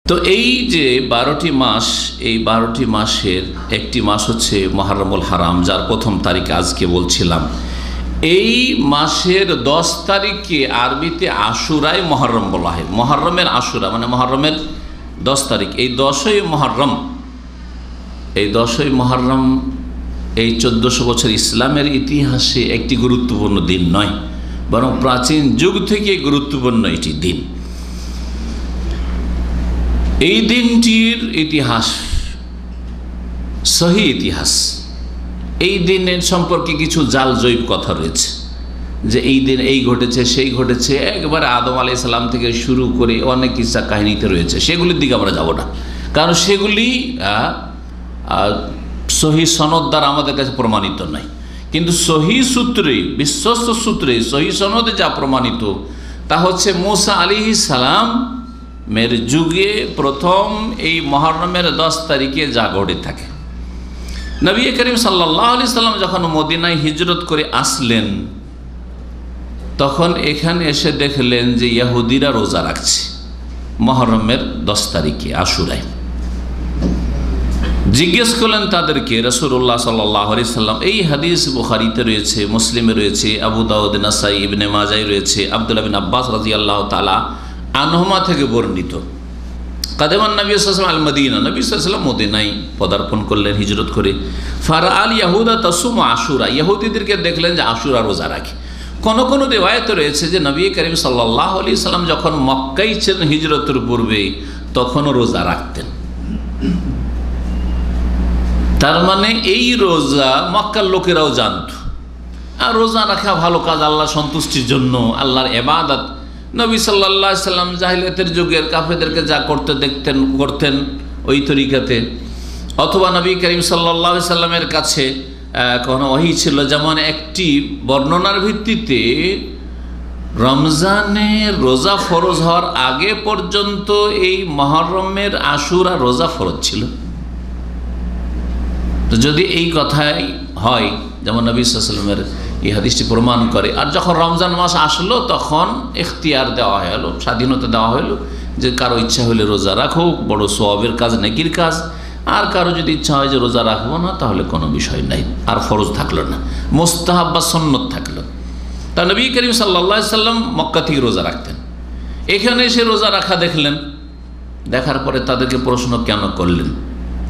তো এই যে 12টি মাস, এই 12টি মাসের একটি মাস হচ্ছে মুহররমুল হারাম, যার প্রথম তারিখ আজকে বলছিলাম। এই মাসের 10 তারিখকে আরবিতে আশুরায় মুহররম বলা হয়। মুহররমের আশুরা মানে মুহররমের 10 তারিখ। এই 10ই মুহররম, এই 10ই মুহররম এই 1400 বছর ইসলামের ইতিহাসে একটি গুরুত্বপূর্ণ দিন নয়, বরং প্রাচীন যুগ থেকে গুরুত্বপূর্ণ একটি দিন। এই দিনটির ইতিহাস সহি ইতিহাস। এই দিনের সম্পর্কে কিছু জাল জৈব কথা রয়েছে, যে এই দিন এই ঘটেছে সেই ঘটেছে, একবারে আদম আলাইহিস সালাম থেকে শুরু করে অনেক কিসসা কাহিনীতে রয়েছে। সেগুলির দিকে আমরা যাব না, কারণ সেগুলি সহি সনদ দ্বারা আমাদের কাছে প্রমাণিত নয়। কিন্তু সহি সূত্রে, বিশ্বস্ত সূত্রে, সহি সনদে যা প্রমাণিত তা হচ্ছে মুসা আলাইহিস সালাম মের যুগে প্রথম এই মুহররমের 10 তারিখে যা ঘটে থাকে। নবী করিম সাল্লাল্লাহু আলাইহি সাল্লাম যখন মদিনায় হিজরত করে আসলেন, তখন এখানে এসে দেখলেন যে ইহুদিরা রোজা রাখছে মুহররমের 10 তারিখে আশুরায়। জিজ্ঞেস করলেন তাদেরকে রাসূলুল্লাহ সাল্লাল্লাহু আলাইহি সাল্লাম। এই হাদিস বুখারীতে রয়েছে, মুসলিমে রয়েছে, আবু দাউদ, নাসাই, ইবনে মাজায় রয়েছে, আব্দুল্লাহ বিন আব্বাস রাদিয়াল্লাহু তাআলা আনহুমা থেকে বর্ণিত। কাদেমান নবী সাল্লাল্লাহু আলাইহি ওয়াসাল্লাম আল মদিনা, নবী সাল্লাল্লাহু আলাইহি ওয়াসাল্লাম মদিনায় পদার্পণ করলেন হিজরত করে। ফারা আল ইয়াহুদা তাসুমু আশুরা, ইহুদিদেরকে দেখলেন যে আশুরা রোজা রাখে। কোন কোন রিওয়ায়াতে রয়েছে যে নবী করিম সাল্লাল্লাহু আলাইহি সাল্লাম যখন মক্কায় ছিলেন হিজরতের পূর্বে, তখনও রোজা রাখতেন। তার মানে এই রোজা মক্কার লোকেরাও জানত। আর রোজা রাখা ভালো কাজ, আল্লাহ সন্তুষ্টির জন্য, আল্লাহর ইবাদত। নবী সাল্লাল্লাহু আলাইহি সাল্লাম জাহিলিয়াতের যুগের কাফেরদেরকে যা করতেন ওই তরিকাতে। অথবা নবী করিম সাল্লাল্লাহু আলাইহি সাল্লামের কাছে কোনো ওহী ছিল, যেমন একটি বর্ণনার ভিত্তিতে রমজানের রোজা ফরজ হওয়ার আগে পর্যন্ত এই মুহররমের আশুরা রোজা ফরজ ছিল। তো যদি এই কথাই হয়, যেমন নবী সাল্লাল্লাহু আলাইহি ওয়াসাল্লামের এই হাদিসটি প্রমাণ করে, আর যখন রমজান মাস আসলো তখন ইখতিয়ার দেওয়া হলো, স্বাধীনতা দেওয়া হলো যে কারো ইচ্ছা হলে রোজা রাখো, বড় সওয়াবের কাজ, নেকির কাজ। আর কারো যদি ইচ্ছা হয় যে রোজা রাখবো না, তাহলে কোনো বিষয় নাই, আর ফরজ থাকলো না, মুস্তাহাব বা সুন্নত থাকলো। তা নবী করিম সাল্লাল্লাহু আলাইহি সাল্লাম মক্কা থেকে রোজা রাখতেন। এখানে এসে রোজা রাখা দেখলেন, দেখার পরে তাদেরকে প্রশ্ন কেন করলেন,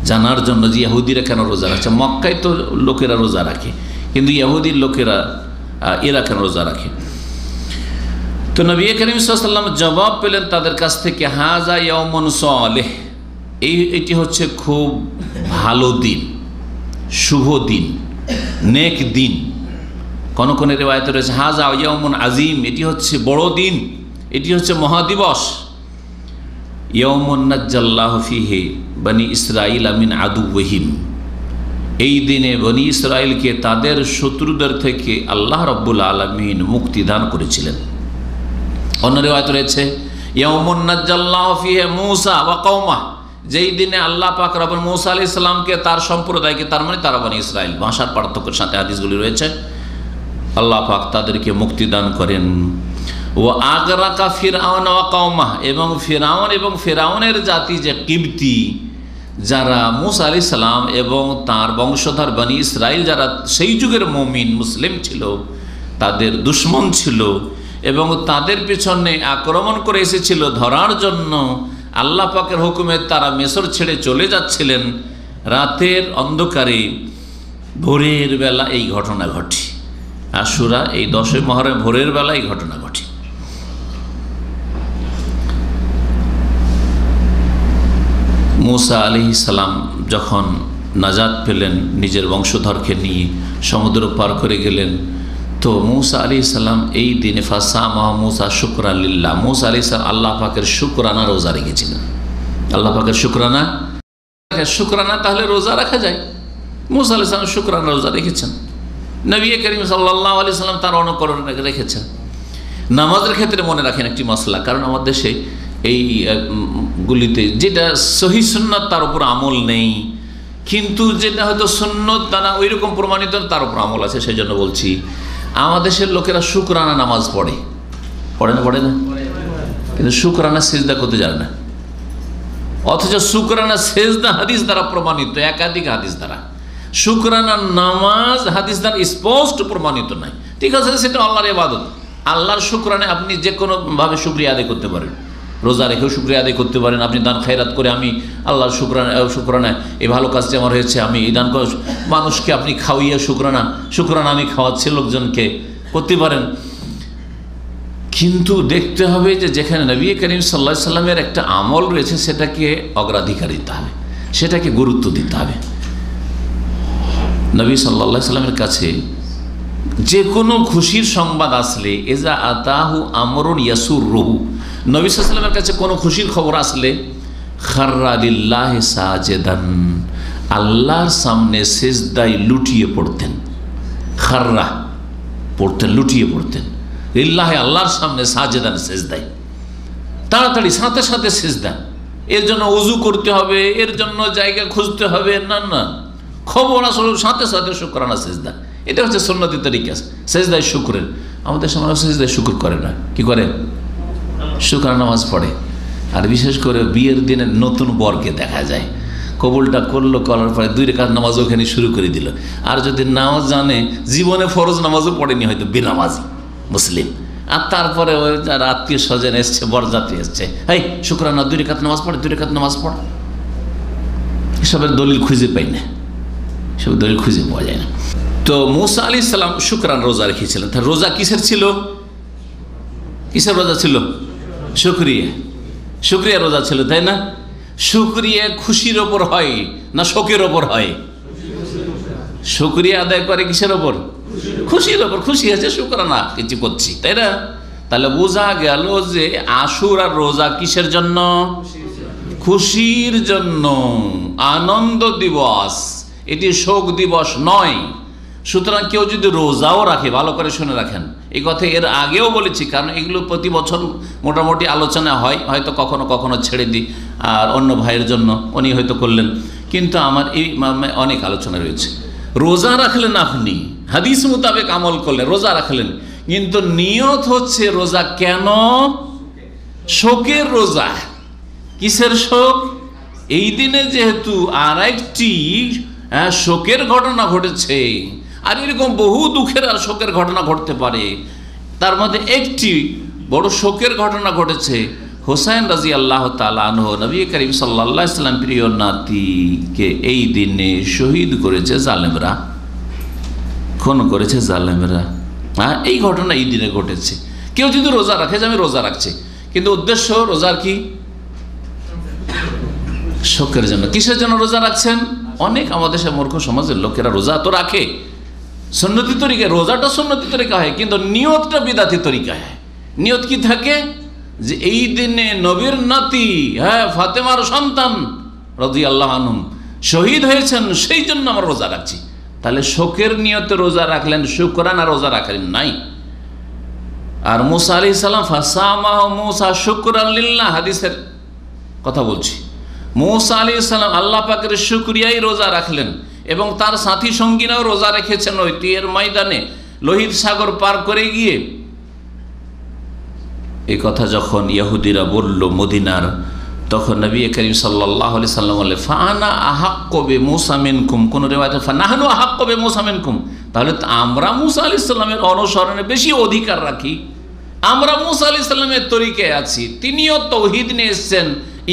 জানার জন্য যে ইহুদিরা কেন রোজা রাখছে। মক্কায় তো লোকেরা রোজা রাখে, কিন্তু ইহুদির লোকেরা এরা কেন রোজা রাখে? তো নবী করিম সাল্লাল্লাহু আলাইহি ওয়াসাল্লাম জবাব পেলেন তাদের কাছ থেকে, হাযা ইয়াউমুন সালেহ, এটি হচ্ছে খুব ভালো দিন, শুভ দিন, নেক দিন। কোন কোন রিওয়ায়াতে রয়েছে হাযা ইয়াউমুন আযীম, এটি হচ্ছে বড় দিন, এটি হচ্ছে মহাদিবস। ইয়াউমুন নাজ্জাল্লাহু ফীহি বনি ইসরাঈল মিন আদুওয়িহিম, এই দিনে বনি ইসরাইলকে তাদের শত্রুদের থেকে আল্লাহ রাব্বুল আলামিন মুক্তি দান করেছিলেন। অন্য রিওয়ায়াতে রয়েছে ইয়াউমুন নাজ্জাল্লাহু ফীহি মূসা ওয়া কওমা, যেই দিনে আল্লাহ পাক রব্বুল মূসা আলাইহিস সালামকে তার সম্প্রদায়কে, তার মানে তারা বনি ইসরাইল, ভাষার পার্থক্যের সাথে হাদিসগুলি রয়েছে, আল্লাহ পাক তাদেরকে মুক্তি দান করেন। ওয়া আগরাকা ফিরআউন ওয়া কওমা, এবং ফিরআউন এবং ফিরআউনের জাতি যে কিবতি, যারা মূসা আলাইহিস সালাম এবং তার বংশধর বনি ইসরাইল যারা সেই যুগের মুমিন মুসলিম ছিল, তাদের দুশমন ছিল এবং তাদের পিছনে আক্রমণ করে এসেছিল ধরার জন্য, আল্লাহ পাকের হুকুমে তারা মিশর ছেড়ে চলে যাচ্ছিলেন। রাতের অন্ধকারে ভোরের বেলা এই ঘটনা ঘটে। আশুরা এই 10 মুহররম ভোরের বেলা এই ঘটনা ঘটে। মূসা আলাইহিস সালাম যখন নাজাত পেলেন, নিজের বংশধরকে নিয়ে সমুদ্র পার করে গেলেন, তো মূসা আলাইহিস সালাম এই দিনে ফাসামা মূসা শুকরান লিল্লাহ, মূসা আলাইহিস সালাম আল্লাহ পাকের শুকরানা রোজা রেখেছিলেন। আল্লাহ পাকের শুকরানা তাহলে রোজা রাখা যায়। মূসা আলাইহিস সালাম শুকরানা রোজা রেখেছেন। নবী করিম সাল্লাল্লাহু আলাইহি সাল্লাম তার অনুকরণ রেখেছেন। নামাজের ক্ষেত্রে মনে রাখেন একটি মশলা, কারণ আমাদের দেশে এই গুলিতে যেটা সহি সুন্নাত তার উপর আমল নেই, কিন্তু যেটা হয়তো সুন্নত তারা ওই রকম প্রমাণিত তার উপর আমল আছে। সেই জন্য বলছি, আমাদের দেশের লোকেরা শুকরানা নামাজ পড়ে না, কিন্তু শুকরানা সিজদা করতে জানে না। অথচ শুকরানা সেজদা হাদিস দ্বারা প্রমাণিত, একাধিক হাদিস দ্বারা। শুকরানা নামাজ হাদিস দ্বারা স্পষ্ট প্রমাণিত নাই। ঠিক আছে, সেটা আল্লাহর ইবাদত। আল্লাহর শুকরানে আপনি যে কোনোভাবে শুকরিয়া আদায় করতে পারেন, রোজা রেখেও শুকরিয়া আদায় করতে পারেন। আপনি দান খায়রাত করে আমি আল্লাহর শুকরানা এই ভালো কাজটি আমার হয়েছে, আমি এই দান করে মানুষকে আপনি খাওয়িয়ে শুকরানা আমি খাওয়াচ্ছি লোকজনকে, করতে পারেন। কিন্তু দেখতে হবে যে যেখানে নবী করিম সাল্লাল্লাহু আলাইহি সাল্লামের একটা আমল রয়েছে সেটাকে অগ্রাধিকার দিতে হবে, সেটাকে গুরুত্ব দিতে হবে। নবী সাল্লাল্লাহু আলাইহি সাল্লামের কাছে যে কোনো খুশির সংবাদ আসলে, এজা আতাহু আমরুন ইয়াসুররুহু, নবী সাল্লাল্লাহু আলাইহি সাল্লামের কাছে কোনো খুশির খবর আসলে খাররা লিল্লাহি সাজিদান, আল্লাহর সামনে সিজদায় লুটিয়ে পড়তেন। খাররা পড়তেন, লুটিয়ে পড়তেন, লিল্লাহি আল্লাহর সামনে সাজিদান, সিজদায় তাড়াতাড়ি সাথে সাথে সিজদা। এর জন্য ওযু করতে হবে, এর জন্য জায়গা খুঁজতে হবে, না না, খবর আসলে সাথে সাথে শুকরানা সিজদা। এটা হচ্ছে সুন্নতি তরিকা সিজদায় শুকরের। আমাদের সমাজ সিজদায় শুকর করে না, কি করে? শুকরানা নামাজ পড়ে। আর বিশেষ করে বিয়ের দিনে নতুন বরকে দেখা যায় কবুলটা করলো, করার পরে 2 রাকাত নামাজ ওখানে শুরু করে দিল। আর যদি নামাজ জানে, জীবনে ফরজ নামাজও পড়েনি হয়তো, বেনামাজি মুসলিম, আর তারপরে ওই যার আত্মীয় স্বজন এসছে, বরযাত্রী এসছে, এই শুকরানা 2 রাকাত নামাজ পড়ে, 2 রাকাত নামাজ পড়। এসবের দলিল খুঁজে পাই না, সব দলিল খুঁজে পাওয়া যায় না। তো মুসা আলাইহিস সালাম শুকরান রোজা রেখেছিলেন। তার রোজা কিসের ছিল? কিসের রোজা ছিল? শুকরিয়া রোজা ছিল, তাই না? শুকরিয়া খুশির ওপর হয় না শোকের ওপর হয়? শুকরিয়া আদায় করে কিসের ওপর? খুশির ওপর। খুশি আছে, শুকরানা কিছু করছি, তাই না? তাহলে বোঝা গেল যে আশুরার রোজা কিসের জন্য? খুশির জন্য, আনন্দ দিবস, এটি শোক দিবস নয়। সুতরাং কেউ যদি রোজাও রাখে, ভালো করে শুনে রাখেন, এই কথা এর আগেও বলেছি, কারণ এগুলো প্রতি বছর মোটামুটি আলোচনা হয়, হয়তো কখনো কখনো ছেড়ে দিই, আর অন্য ভাইয়ের জন্য উনি হয়তো করলেন, কিন্তু আমার এই অনেক আলোচনা রয়েছে। রোজা রাখলেন আপনি, হাদিস মোতাবেক আমল করলেন, রোজা রাখলেন, কিন্তু নিয়ত হচ্ছে রোজা কেন? শোকের রোজা। কিসের শোক? এই দিনে যেহেতু আর একটি শোকের ঘটনা ঘটেছে, আর এরকম বহু দুঃখের আর শোকের ঘটনা ঘটতে পারে, তার মধ্যে একটি বড় শোকের ঘটনা ঘটেছে। হোসাইন রাদিয়াল্লাহু তাআলা আনহু, নবী করিম সাল্লাল্লাহু আলাইহি ওয়াসাল্লাম প্রিয় নাতিকে এই দিনে শহীদ করেছে জালেমরা, খুন করেছে জালেমরা। এই ঘটনা এই দিনে ঘটেছে। কেউ যদি রোজা রাখে যে আমি রোজা রাখছি, কিন্তু উদ্দেশ্য রোজার কি? শোকের জন্য। কিসের জন্য রোজা রাখছেন? অনেক আমাদের সে মূর্খ সমাজের লোকেরা রোজা তো রাখে সুন্নতি তরিকায়, রোজাটা সুন্নতি তরিকা হয়, কিন্তু নিয়তটা বিদাতি তরিকায় হয়। নিয়ত কি থাকে? যে এই দিনে নবীর নাতি, ফাতেমার সন্তান রাদিয়াল্লাহু আনহু শহীদ হয়েছেন, সেই জন্য আমরা রোজা রাখছি। তাহলে শোকের নিয়তে রোজা রাখলেন, শুকরানা রোজা রাখলেন নাই। আর মুসা আলাইহিস সালাম ফাসামাহু মুসা শুকরান লিল্লাহ, হাদিসের কথা বলছি। মুসা আলাইহিস সালাম আল্লাহ পাকের শুকরিয়াই রোজা রাখলেন, এবং তার সাথী সঙ্গীরাও রোজা রেখেছেন। ওই তীরের ময়দানে লোহিত সাগর পার করে গিয়ে এই কথা যখন ইহুদিরা বলল মদিনার, তখন নবী করিম সাল্লাল্লাহু আলাইহি সাল্লাম বললেন, ফানা আহাক্কু বিমূসা মিনকুম, কোন রিওয়ায়াতে ফানাহনু আহাক্কু বিমূসা মিনকুম, তাহলে আমরা মুসা আলাইহিস সালামের অনুসরণে বেশি অধিকার রাখি, আমরা মুসা আলাইহিস সালামের তরিকায় আছি। তিনিও তাওহীদ নিয়ে এসেছেন,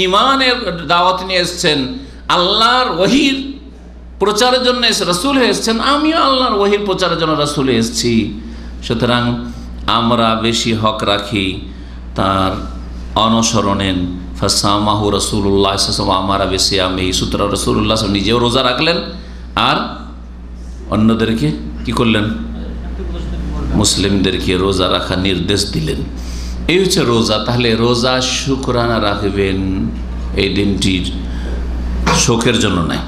ঈমানের দাওয়াত নিয়ে এসেছেন, আল্লাহর ওহীর প্রচারের জন্য রাসূল হয়ে এসেছেন, আমিও আল্লাহর ওহীর প্রচারের জন্য রাসূল এসেছি। সুতরাং আমরা বেশি হক রাখি তার অনুসরণের। ফাসামাহু রাসূলুল্লাহ সাল্লাল্লাহু আলাইহি ওয়াসাল্লাম আমারা বেশি আমি, সুতরাং রাসূলুল্লাহ নিজেও রোজা রাখলেন আর অন্যদেরকে কি করলেন? মুসলিমদেরকে রোজা রাখার নির্দেশ দিলেন। এই হচ্ছে রোজা। তাহলে রোজা শুকরানা রাখবেন, এই দিনটির শোকের জন্য নয়।